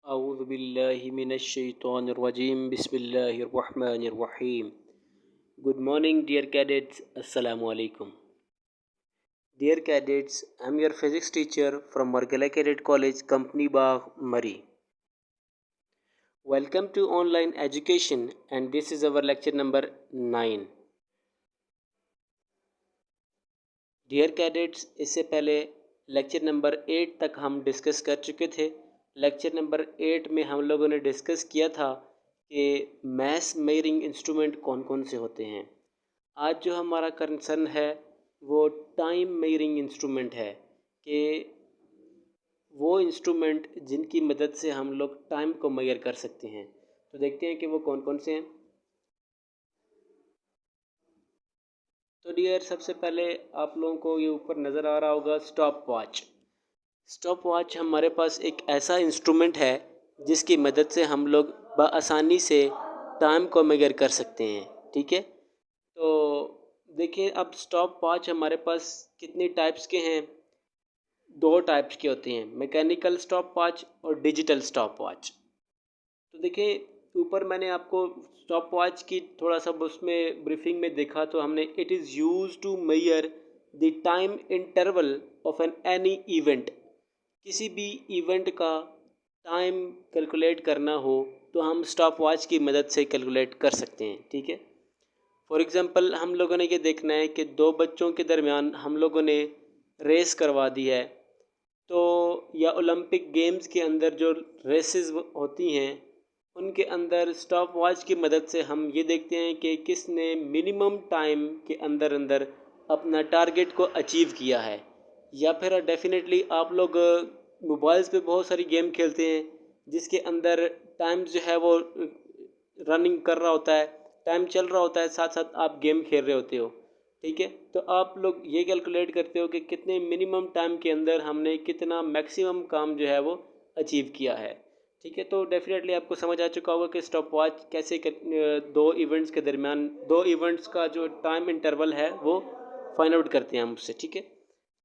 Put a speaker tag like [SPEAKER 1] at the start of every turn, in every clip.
[SPEAKER 1] अऊज़ु बिल्लाहि मिनश्शैतानिर्रजीम बिस्मिल्लाहिर्रहमानिर्रहीम. Good morning, dear cadets. Assalamu alaikum. Dear cadets, I'm your physics teacher from Margala Cadet College, Company Bagh, Murray. Welcome to online education, and this is our lecture number 9. Dear cadets, इससे पहले lecture number 8 तक हम discuss कर चुके थे. Lecture number 8 में हम लोगों ने डिस्कस किया था कि मैस मेजरिंग इंस्ट्रूमेंट कौन कौन से होते हैं. आज जो हमारा कंसर्न है वो टाइम मेजरिंग इंस्ट्रूमेंट है, कि वो इंस्ट्रूमेंट जिनकी मदद से हम लोग टाइम को मेजर कर सकते हैं. तो देखते हैं कि वो कौन कौन से हैं. तो डियर, सबसे पहले आप लोगों को ये ऊपर नज़र आ रहा होगा स्टॉप वॉच. स्टॉप वॉच हमारे पास एक ऐसा इंस्ट्रूमेंट है जिसकी मदद से हम लोग बआसानी से टाइम को मेजर कर सकते हैं. ठीक है, तो देखिए अब स्टॉप वॉच हमारे पास कितने टाइप्स के हैं. 2 टाइप्स के होते हैं, मैकेनिकल स्टॉप वॉच और डिजिटल स्टॉप वॉच. तो देखिए ऊपर मैंने आपको स्टॉप वॉच की थोड़ा सा उसमें ब्रीफिंग में देखा, तो हमने it is use to measure the time interval of an any event. किसी भी इवेंट का टाइम कैलकुलेट करना हो तो हम स्टॉप वॉच की मदद से कैलकुलेट कर सकते हैं. ठीक है, फॉर एग्ज़ाम्पल हम लोगों ने ये देखना है कि 2 बच्चों के दरमियान हम लोगों ने रेस करवा दी है, तो या ओलंपिक गेम्स के अंदर जो रेसेस होती हैं उनके अंदर स्टॉप वॉच की मदद से हम ये देखते हैं कि किसने मिनिमम टाइम के अंदर अंदर अपना टारगेट को अचीव किया है. या फिर डेफिनेटली आप लोग मोबाइल्स पे बहुत सारी गेम खेलते हैं जिसके अंदर टाइम जो है वो रनिंग कर रहा होता है, टाइम चल रहा होता है, साथ साथ आप गेम खेल रहे होते हो. ठीक है, तो आप लोग ये कैलकुलेट करते हो कि कितने मिनिमम टाइम के अंदर हमने कितना मैक्सिमम काम जो है वो अचीव किया है. ठीक है, तो डेफिनेटली आपको समझ आ चुका होगा कि स्टॉप वॉच कैसे 2 इवेंट्स के दरमियान 2 इवेंट्स का जो टाइम इंटरवल है वो फाइंड आउट करते हैं हम उससे. ठीक है,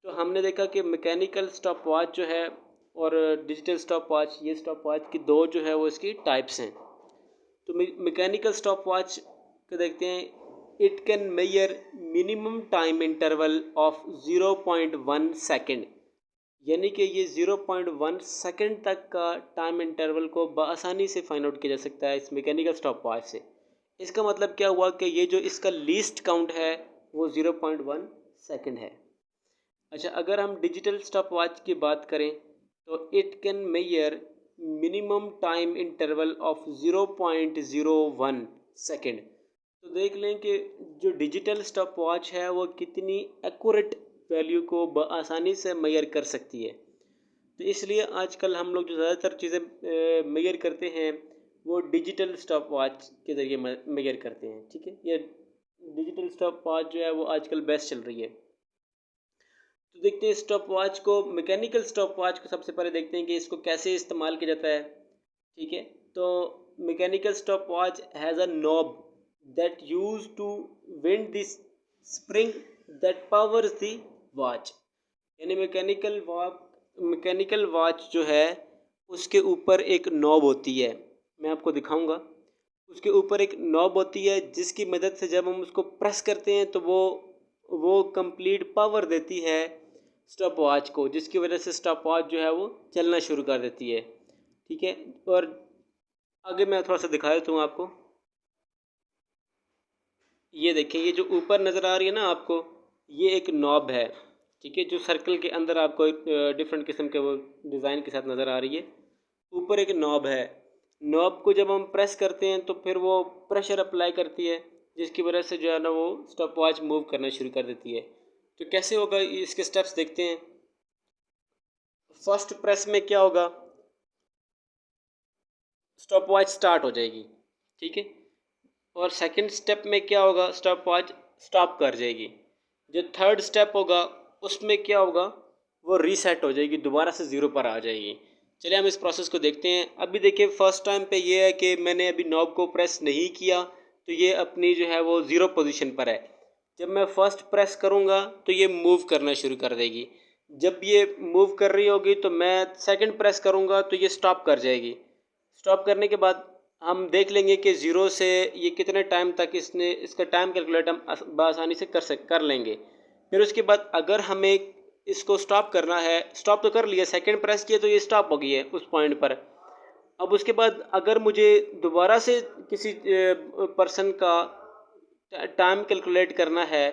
[SPEAKER 1] तो हमने देखा कि मैकेनिकल स्टॉप वॉच जो है और डिजिटल स्टॉप वॉच, ये स्टॉप वॉच की 2 जो है वो इसकी टाइप्स हैं. तो मैकेनिकल स्टॉप वॉच को देखते हैं. It can measure minimum time interval of 0.1 second, यानी कि ये 0.1 सेकेंड तक का टाइम इंटरवल को बआसानी से फाइंड आउट किया जा सकता है इस मैकेनिकल स्टॉप वॉच से. इसका मतलब क्या हुआ कि ये जो इसका लीस्ट काउंट है वो 0.1 सेकेंड है. अच्छा, अगर हम डिजिटल स्टॉप वॉच की बात करें तो it can measure minimum time interval of 0.01 second. तो देख लें कि जो डिजिटल स्टॉप वॉच है वो कितनी एक्यूरेट वैल्यू को बआसानी से मेजर कर सकती है. तो इसलिए आजकल हम लोग जो ज़्यादातर चीज़ें मेजर करते हैं वो डिजिटल स्टॉप वॉच के ज़रिए मेजर करते हैं. ठीक है, ये डिजिटल स्टॉप वॉच जो है वो आजकल बेस्ट चल रही है. तो देखते हैं स्टॉप वॉच को, मैकेनिकल स्टॉप वॉच को सबसे पहले देखते हैं कि इसको कैसे इस्तेमाल किया जाता है. ठीक है, तो mechanical stop watch has a knob that used to wind this spring that powers the watch. यानी मैकेनिकल वॉच जो है उसके ऊपर एक नॉब होती है, मैं आपको दिखाऊंगा. उसके ऊपर एक नॉब होती है जिसकी मदद से जब हम उसको प्रेस करते हैं तो वो कंप्लीट पावर देती है स्टॉप वॉच को, जिसकी वजह से स्टॉप वॉच जो है वो चलना शुरू कर देती है. ठीक है, और आगे मैं थोड़ा सा दिखा देता हूँ आपको. ये देखें, ये जो ऊपर नज़र आ रही है ना आपको, ये एक नॉब है. ठीक है, जो सर्कल के अंदर आपको डिफरेंट किस्म के वो डिज़ाइन के साथ नज़र आ रही है. ऊपर एक नॉब है. नॉब को जब हम प्रेस करते हैं तो फिर वो प्रेशर अप्लाई करती है, जिसकी वजह से जो है ना वो स्टॉप वॉच मूव करना शुरू कर देती है. तो कैसे होगा इसके स्टेप्स देखते हैं. फर्स्ट प्रेस में क्या होगा, स्टॉप वॉच स्टार्ट हो जाएगी. ठीक है, और सेकंड स्टेप में क्या होगा, स्टॉप वॉच स्टॉप कर जाएगी. जो थर्ड स्टेप होगा उसमें क्या होगा, वो रीसेट हो जाएगी, दोबारा से ज़ीरो पर आ जाएगी. चलिए हम इस प्रोसेस को देखते हैं. अभी देखिए फर्स्ट टाइम पे ये है कि मैंने अभी नॉब को प्रेस नहीं किया तो ये अपनी जो है वो ज़ीरो पोजीशन पर है. जब मैं फर्स्ट प्रेस करूँगा तो ये मूव करना शुरू कर देगी. जब ये मूव कर रही होगी तो मैं सेकंड प्रेस करूँगा तो ये स्टॉप कर जाएगी. स्टॉप करने के बाद हम देख लेंगे कि ज़ीरो से ये कितने टाइम तक इसका टाइम कैलकुलेट हम आसानी से कर लेंगे। फिर उसके बाद अगर हमें इसको स्टॉप करना है, स्टॉप तो कर लिया, सेकंड प्रेस किया तो ये स्टॉप हो गई है उस पॉइंट पर। अब उसके बाद अगर मुझे दोबारा से किसी पर्सन का टाइम कैलकुलेट करना है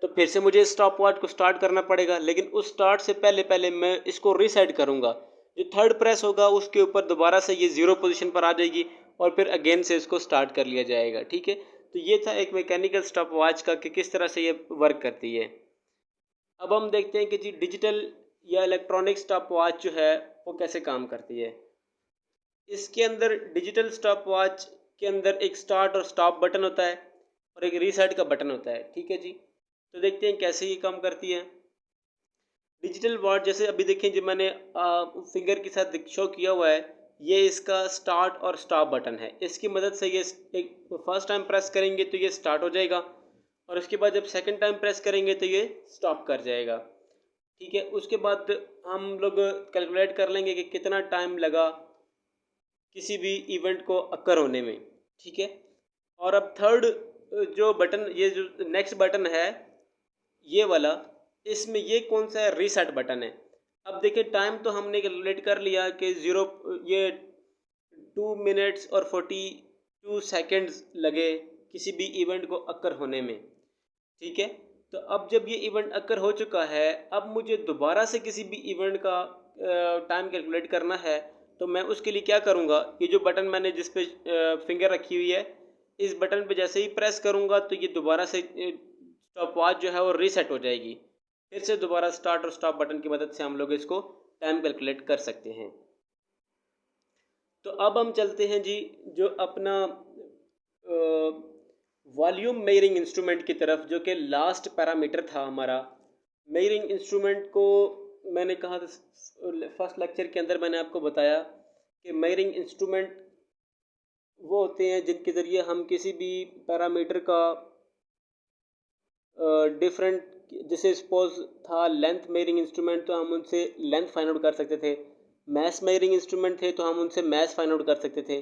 [SPEAKER 1] तो फिर से मुझे स्टॉप वॉच को स्टार्ट करना पड़ेगा, लेकिन उस स्टार्ट से पहले पहले मैं इसको रीसेट करूँगा। जो थर्ड प्रेस होगा उसके ऊपर दोबारा से ये ज़ीरो पोजीशन पर आ जाएगी और फिर अगेन से इसको स्टार्ट कर लिया जाएगा। ठीक है, तो ये था एक मैकेनिकल स्टॉप वॉच का कि किस तरह से ये वर्क करती है। अब हम देखते हैं कि जी डिजिटल या इलेक्ट्रॉनिक स्टॉप वॉच जो है वो कैसे काम करती है। इसके अंदर डिजिटल स्टॉप वॉच के अंदर एक स्टार्ट और स्टॉप बटन होता है और एक रीसेट का बटन होता है। ठीक है जी, तो देखते हैं कैसे ये काम करती है। डिजिटल वॉच जैसे अभी देखें जो मैंने फिंगर के साथ शो किया हुआ है, ये इसका स्टार्ट और स्टॉप बटन है। इसकी मदद से ये एक फर्स्ट टाइम प्रेस करेंगे तो ये स्टार्ट हो जाएगा और उसके बाद जब सेकंड टाइम प्रेस करेंगे तो ये स्टॉप कर जाएगा। ठीक है, उसके बाद हम लोग कैलकुलेट कर लेंगे कि कितना टाइम लगा किसी भी इवेंट को अकर होने में। ठीक है, और अब थर्ड जो बटन, ये जो नेक्स्ट बटन है ये वाला, इसमें ये कौन सा है, रीसेट बटन है। अब देखिए टाइम तो हमने कैलकुलेट कर लिया कि ये 2 मिनट्स और 42 सेकेंड्स लगे किसी भी इवेंट को अकर होने में। ठीक है, तो अब जब ये इवेंट अकर हो चुका है, अब मुझे दोबारा से किसी भी इवेंट का टाइम कैलकुलेट करना है, तो मैं उसके लिए क्या करूँगा, ये जो बटन मैंने जिस पे फिंगर रखी हुई है, इस बटन पे जैसे ही प्रेस करूँगा तो ये दोबारा से स्टॉप वॉच जो है वो रीसेट हो जाएगी। फिर से दोबारा स्टार्ट और स्टॉप बटन की मदद से हम लोग इसको टाइम कैलकुलेट कर सकते हैं। तो अब हम चलते हैं जी जो अपना वॉल्यूम मेजरिंग इंस्ट्रूमेंट की तरफ, जो कि लास्ट पैरामीटर था हमारा। मेजरिंग इंस्ट्रूमेंट को मैंने कहा था फर्स्ट लेक्चर के अंदर, मैंने आपको बताया कि मेजरिंग इंस्ट्रूमेंट वो होते हैं जिनके ज़रिए हम किसी भी पैरामीटर का डिफरेंट, जैसे सपोज था लेंथ मेजरिंग इंस्ट्रूमेंट, तो हम उनसे लेंथ फाइंड आउट कर सकते थे। मैस मेजरिंग इंस्ट्रूमेंट थे तो हम उनसे मैस फाइंड आउट कर सकते थे।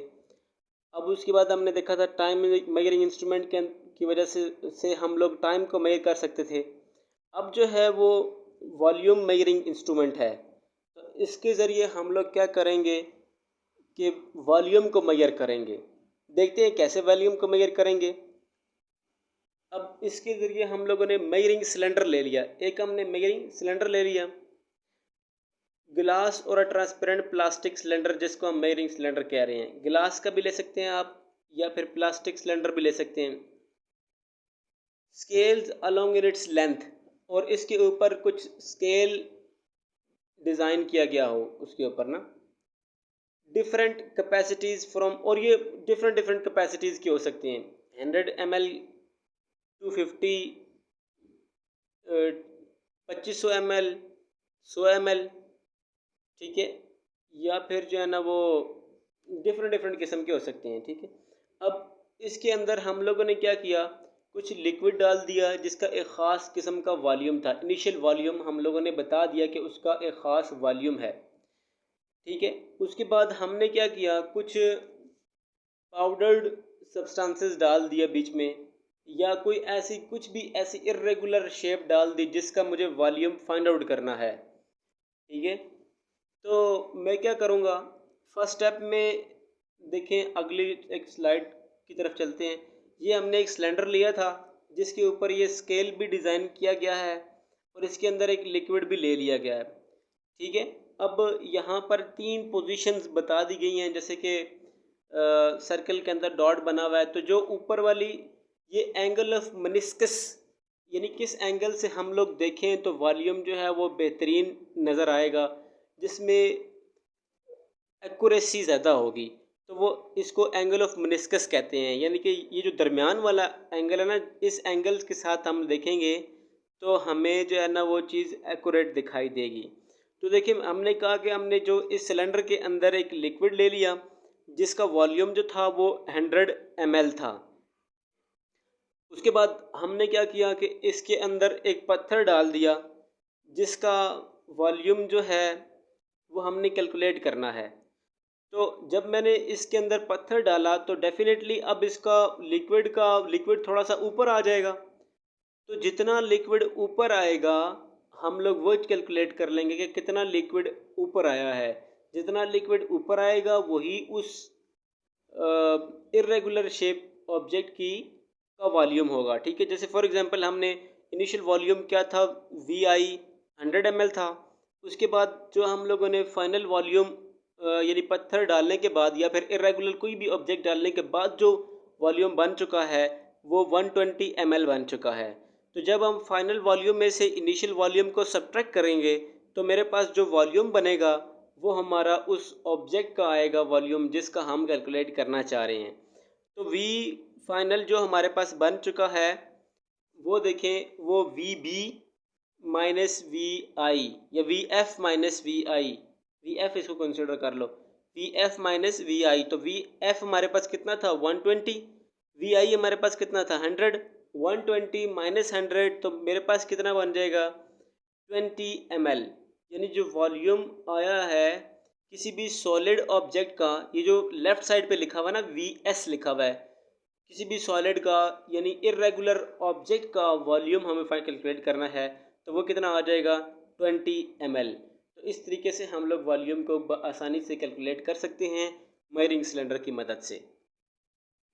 [SPEAKER 1] अब उसके बाद हमने देखा था टाइम मेजरिंग इंस्ट्रूमेंट की वजह से हम लोग टाइम को मेजर कर सकते थे। अब जो है वो वॉल्यूम मेजरिंग इंस्ट्रूमेंट है, तो इसके ज़रिए हम लोग क्या करेंगे कि वॉल्यूम को मेजर करेंगे। देखते हैं कैसे वॉल्यूम को मेजर करेंगे। अब इसके ज़रिए हम लोगों ने मेजरिंग सिलेंडर ले लिया, एक हमने मेजरिंग सिलेंडर ले लिया, गिलास और ट्रांसपेरेंट प्लास्टिक सिलेंडर, जिसको हम मेजरिंग सिलेंडर कह रहे हैं। गिलास का भी ले सकते हैं आप या फिर प्लास्टिक सिलेंडर भी ले सकते हैं। Scales along in its length, और इसके ऊपर कुछ स्केल डिज़ाइन किया गया हो उसके ऊपर ना, डिफरेंट कैपेसिटीज़ फ्रॉम, और ये डिफरेंट डिफरेंट कैपेसिटीज़ की हो सकती हैं, 100 ml, 250, 2500 ml, 100 ml। ठीक है, या फिर जो है ना वो डिफरेंट डिफरेंट किस्म के हो सकते हैं। ठीक है, अब इसके अंदर हम लोगों ने क्या किया, कुछ लिक्विड डाल दिया जिसका एक ख़ास किस्म का वॉल्यूम था। इनिशियल वॉल्यूम हम लोगों ने बता दिया कि उसका एक ख़ास वॉल्यूम है। ठीक है, उसके बाद हमने क्या किया, कुछ पाउडर्ड सब्सटेंसेस डाल दिया बीच में, या कोई ऐसी कुछ भी ऐसी इर्रेगुलर शेप डाल दी जिसका मुझे वॉल्यूम फाइंड आउट करना है। ठीक है, तो मैं क्या करूँगा, फर्स्ट स्टेप में देखें, अगली एक स्लाइड की तरफ चलते हैं। ये हमने एक सिलेंडर लिया था जिसके ऊपर ये स्केल भी डिज़ाइन किया गया है और इसके अंदर एक लिक्विड भी ले लिया गया है। ठीक है, अब यहाँ पर 3 पोजीशंस बता दी गई हैं, जैसे कि सर्कल के अंदर डॉट बना हुआ है, तो जो ऊपर वाली ये एंगल ऑफ मेनिस्कस, यानी किस एंगल से हम लोग देखें तो वॉल्यूम जो है वो बेहतरीन नज़र आएगा, जिसमें एक्यूरेसी ज़्यादा होगी, तो वो इसको एंगल ऑफ मेनिस्कस कहते हैं। यानी कि ये जो दरमियान वाला एंगल है ना, इस एंगल के साथ हम देखेंगे तो हमें जो है ना वो चीज़ एक्यूरेट दिखाई देगी। तो देखिए हमने कहा कि हमने जो इस सिलेंडर के अंदर एक लिक्विड ले लिया जिसका वॉल्यूम जो था वो 100 ml था। उसके बाद हमने क्या किया कि इसके अंदर एक पत्थर डाल दिया जिसका वॉल्यूम जो है वो हमने कैलकुलेट करना है। तो जब मैंने इसके अंदर पत्थर डाला तो डेफिनेटली अब इसका लिक्विड थोड़ा सा ऊपर आ जाएगा। तो जितना लिक्विड ऊपर आएगा हम लोग वो कैलकुलेट कर लेंगे कि कितना लिक्विड ऊपर आया है। जितना लिक्विड ऊपर आएगा वही उस इर्रेगुलर शेप ऑब्जेक्ट की का वॉल्यूम होगा। ठीक है, जैसे फॉर एग्जांपल हमने इनिशियल वॉल्यूम क्या था, वी आई 100 ml था। उसके बाद जो हम लोगों ने फाइनल वॉल्यूम यानी पत्थर डालने के बाद या फिर इर्रेगुलर कोई भी ऑब्जेक्ट डालने के बाद जो वॉल्यूम बन चुका है वो 120 ml बन चुका है। तो जब हम फाइनल वॉल्यूम में से इनिशियल वॉल्यूम को सब्ट्रैक्ट करेंगे तो मेरे पास जो वॉल्यूम बनेगा वो हमारा उस ऑब्जेक्ट का आएगा वॉल्यूम जिसका हम कैलकुलेट करना चाह रहे हैं। तो वी फाइनल जो हमारे पास बन चुका है वो देखें, वो वी बी माइनस वी आई या V F minus V F इसको कंसिडर कर लो, वी एफ माइनस वी आई। तो वी एफ हमारे पास कितना था 120, वी आई हमारे पास कितना था 100, 120 माइनस 100 तो मेरे पास कितना बन जाएगा 20 ml। यानी जो वॉल्यूम आया है किसी भी सॉलिड ऑब्जेक्ट का, ये जो लेफ्ट साइड पे लिखा हुआ है ना वी एस लिखा हुआ है, किसी भी सॉलिड का यानी इर्रेगुलर ऑब्जेक्ट का वॉल्यूम हमें फाइंड कैलकुलेट करना है तो वो कितना आ जाएगा 20 ml। तो इस तरीके से हम लोग वॉल्यूम को आसानी से कैलकुलेट कर सकते हैं मेजरिंग सिलेंडर की मदद से।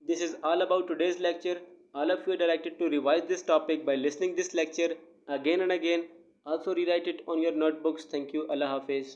[SPEAKER 1] This is all about today's lecture. All of you are directed to revise this topic by listening this lecture again and again. Also rewrite it on your notebooks. Thank you. Allah Hafiz.